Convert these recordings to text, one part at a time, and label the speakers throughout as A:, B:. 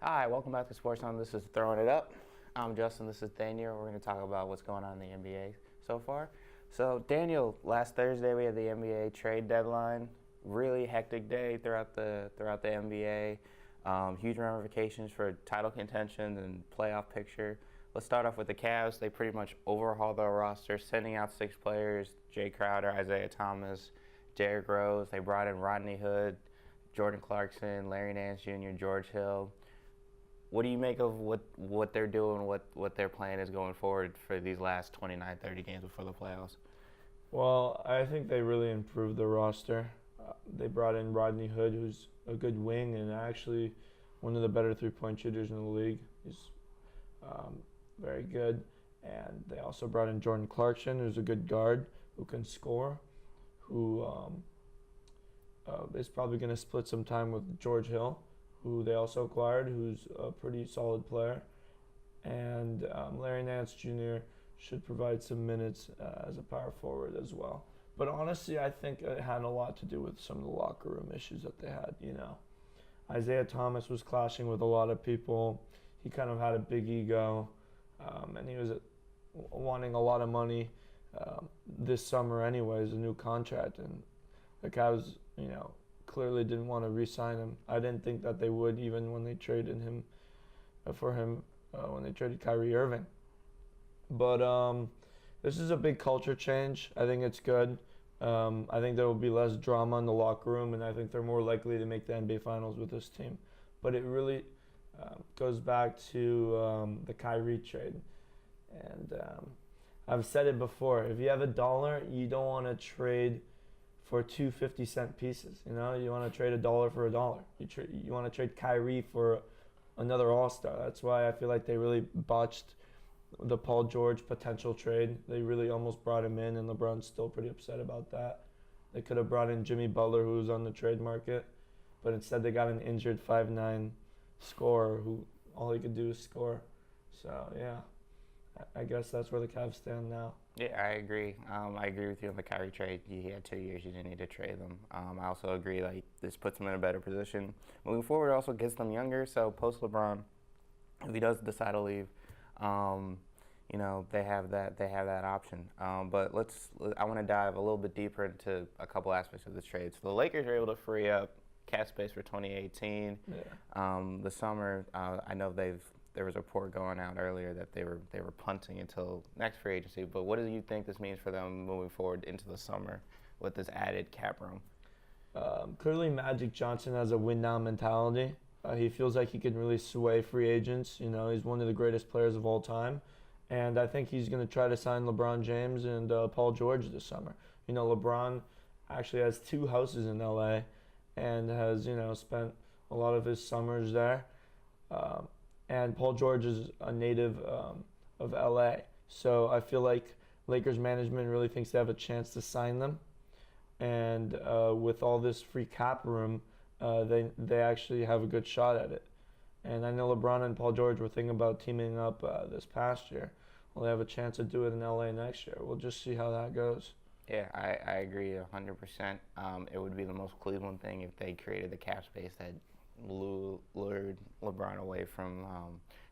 A: Hi, welcome back to SportsZone. This is Throwing It Up. I'm Justin. This is Daniel. We're going to talk about what's going on in the NBA so far. So, Daniel, last Thursday we had the NBA trade deadline. Really hectic day throughout the NBA. Huge ramifications for title contention and playoff picture. Let's start off with the Cavs. They pretty much overhauled their roster, sending out 6 players: Jay Crowder, Isaiah Thomas, Derrick Rose. They brought in Rodney Hood, Jordan Clarkson, Larry Nance Jr., George Hill. What do you make of what they're doing, what their plan is going forward for these last 29, 30 games before the playoffs?
B: Well, I think they really improved the roster. They brought in Rodney Hood, who's a good wing and actually one of the better three-point shooters in the league. He's very good. And they also brought in Jordan Clarkson, who's a good guard who can score, who is probably going to split some time with George Hill, who they also acquired, who's a pretty solid player. And Larry Nance Jr. should provide some minutes as a power forward as well. But honestly, I think it had a lot to do with some of the locker room issues that they had, Isaiah Thomas was clashing with a lot of people. He kind of had a big ego, and he was wanting a lot of money this summer anyways, a new contract. And the Cavs, clearly didn't want to re-sign him. I didn't think that they would, even when they traded him when they traded Kyrie Irving. But this is a big culture change. I think it's good. I think there will be less drama in the locker room, and I think they're more likely to make the NBA Finals with this team. But it really goes back to the Kyrie trade. And I've said it before. If you have $1, you don't want to trade for 2 50-cent pieces. You want to trade $1 for $1. You want to trade Kyrie for another All-Star. That's why I feel like they really botched the Paul George potential trade. They really almost brought him in, and LeBron's still pretty upset about that. They could have brought in Jimmy Butler, who was on the trade market, but instead they got an injured 5'9" scorer who all he could do is score. So yeah, I guess that's where the Cavs stand now.
A: Yeah, I agree. I agree with you on the Kyrie trade. He had 2 years. You didn't need to trade them. I also agree this puts them in a better position. Moving forward, it also gets them younger. So post LeBron, if he does decide to leave, they have that option. But I want to dive a little bit deeper into a couple aspects of this trade. So the Lakers are able to free up cap space for 2018.
B: Yeah.
A: The summer, I know there was a report going out earlier that they were punting until next free agency. But what do you think this means for them moving forward into the summer with this added cap room?
B: Clearly, Magic Johnson has a win-now mentality. He feels like he can really sway free agents. He's one of the greatest players of all time. And I think he's going to try to sign LeBron James and Paul George this summer. LeBron actually has 2 houses in L.A. and has, spent a lot of his summers there. And Paul George is a native of LA. So I feel like Lakers management really thinks they have a chance to sign them. And with all this free cap room, they actually have a good shot at it. And I know LeBron and Paul George were thinking about teaming up this past year. Well, they have a chance to do it in LA next year. We'll just see how that goes.
A: Yeah, I agree 100%. It would be the most Cleveland thing if they created the cap space that lured LeBron away from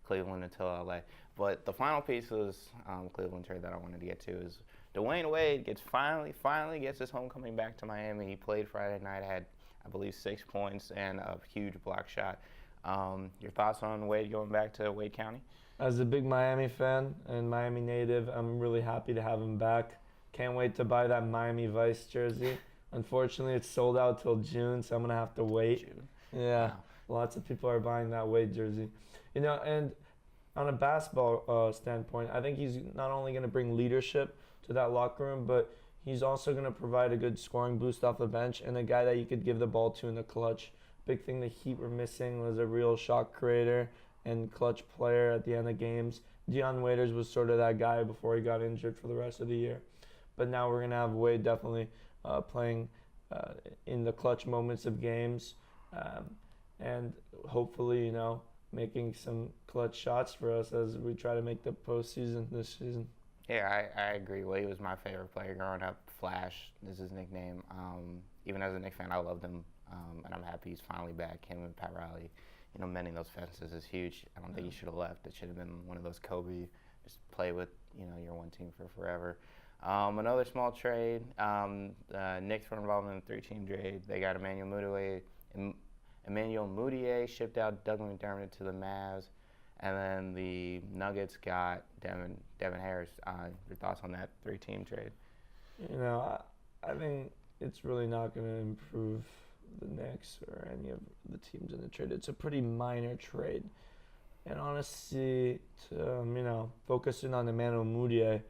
A: Cleveland until LA. But the final piece is Cleveland trade that I wanted to get to is Dwyane Wade finally gets his homecoming back to Miami. He played Friday night, had I believe 6 points and a huge block shot. Your thoughts on Wade going back to Wade County?
B: As a big Miami fan and Miami native, I'm really happy to have him back. Can't wait to buy that Miami Vice jersey. Unfortunately, it's sold out till June, so I'm going to have to wait.
A: June.
B: Yeah, wow. Lots of people are buying that Wade jersey. And on a basketball standpoint, I think he's not only going to bring leadership to that locker room, but he's also going to provide a good scoring boost off the bench and a guy that you could give the ball to in the clutch. Big thing the Heat were missing was a real shot creator and clutch player at the end of games. Dwyane Wade was sort of that guy before he got injured for the rest of the year. But now we're going to have Wade definitely playing in the clutch moments of games. And hopefully, making some clutch shots for us as we try to make the postseason this season.
A: Yeah, I agree. Wade was my favorite player growing up. Flash is his nickname. Even as a Knicks fan, I loved him, and I'm happy he's finally back. Him and Pat Riley, mending those fences is huge. I don't think he should have left. It should have been one of those Kobe, just play with, your one team for forever. Another small trade, Knicks were involved in a 3-team trade. They got Emmanuel Mudiay shipped out Doug McDermott to the Mavs. And then the Nuggets got Devin Harris. Your thoughts on that 3-team trade?
B: I think it's really not going to improve the Knicks or any of the teams in the trade. It's a pretty minor trade. And honestly, focusing on Emmanuel Mudiay,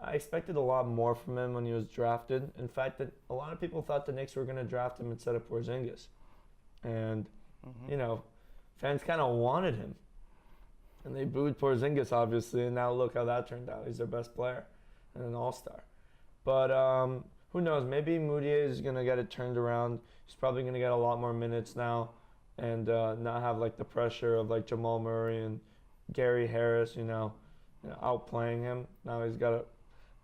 B: I expected a lot more from him when he was drafted. In fact, a lot of people thought the Knicks were going to draft him instead of Porzingis. And, fans kind of wanted him. And they booed Porzingis, obviously, and now look how that turned out. He's their best player and an all-star. But who knows? Maybe Mudiay is going to get it turned around. He's probably going to get a lot more minutes now and not have, the pressure of, Jamal Murray and Gary Harris, outplaying him. Now he's got a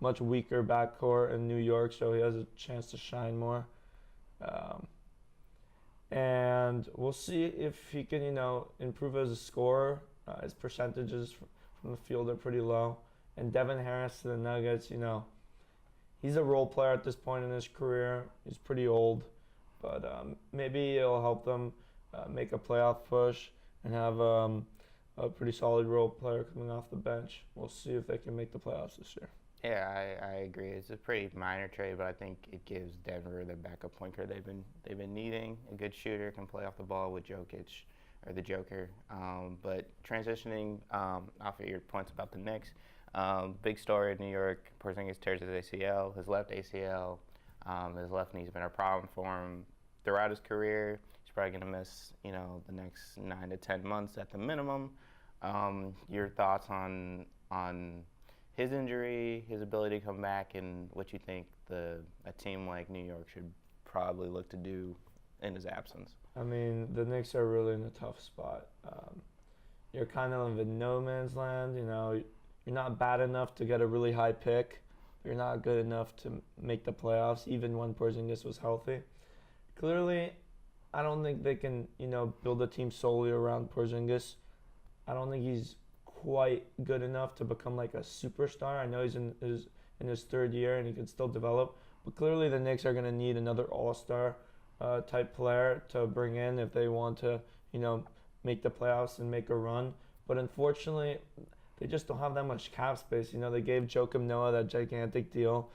B: much weaker backcourt in New York, so he has a chance to shine more. And we'll see if he can, improve as a scorer. His percentages from the field are pretty low. And Devin Harris to the Nuggets, he's a role player at this point in his career. He's pretty old. But maybe it'll help them make a playoff push and have a pretty solid role player coming off the bench. We'll see if they can make the playoffs this year.
A: Yeah, I agree. It's a pretty minor trade, but I think it gives Denver the backup point guard they've been needing. A good shooter, can play off the ball with Jokic or the Joker. But transitioning off of your points about the Knicks, big story in New York. Porzingis tears his ACL, his left ACL. His left knee's been a problem for him throughout his career. He's probably going to miss, the next 9 to 10 months at the minimum. Your thoughts on his injury, his ability to come back, and what you think a team like New York should probably look to do in his absence?
B: I mean, the Knicks are really in a tough spot. You're kind of in no man's land. You're not bad enough to get a really high pick. You're not good enough to make the playoffs, even when Porzingis was healthy. Clearly, I don't think they can, build a team solely around Porzingis. I don't think he's quite good enough to become a superstar. I know he's in his third year and he can still develop, but clearly the Knicks are going to need another all-star type player to bring in if they want to, make the playoffs and make a run. But unfortunately, they just don't have that much cap space. They gave Joakim Noah that gigantic deal,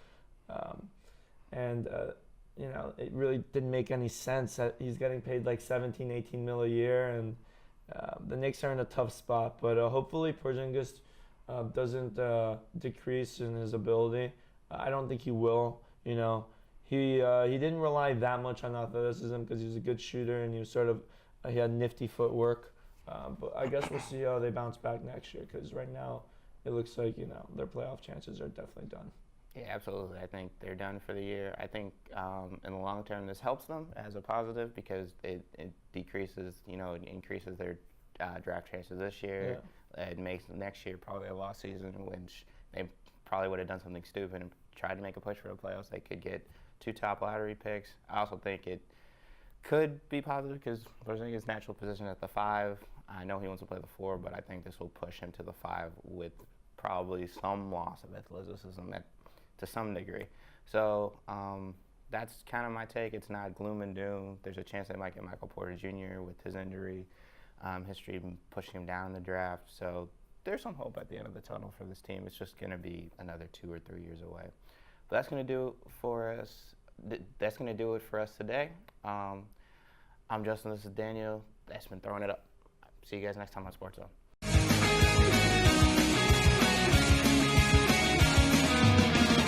B: and it really didn't make any sense that he's getting paid 17, 18 mil a year, and the Knicks are in a tough spot. But hopefully Porzingis doesn't decrease in his ability. I don't think he will. He didn't rely that much on athleticism because he was a good shooter and he had nifty footwork. But I guess we'll see how they bounce back next year, because right now it looks like their playoff chances are definitely done.
A: Yeah, absolutely. I think they're done for the year. I think in the long term this helps them as a positive, because it decreases, it increases their draft chances this year. Yeah. It makes next year probably a lost season, which they probably would have done something stupid and tried to make a push for the playoffs. They could get 2 top lottery picks. I also think it could be positive because Porzingis' natural position at the 5. I know he wants to play the 4, but I think this will push him to the 5 with probably some loss of athleticism to some degree. So that's kind of my take. It's not gloom and doom. There's a chance they might get Michael Porter Jr. with his injury history pushing him down in the draft. So there's some hope at the end of the tunnel for this team. It's just going to be another 2 or 3 years away. But that's going to do it for us. That's going to do it for us today. I'm Justin. This is Daniel. That's been Throwing It Up. See you guys next time on SportsZone.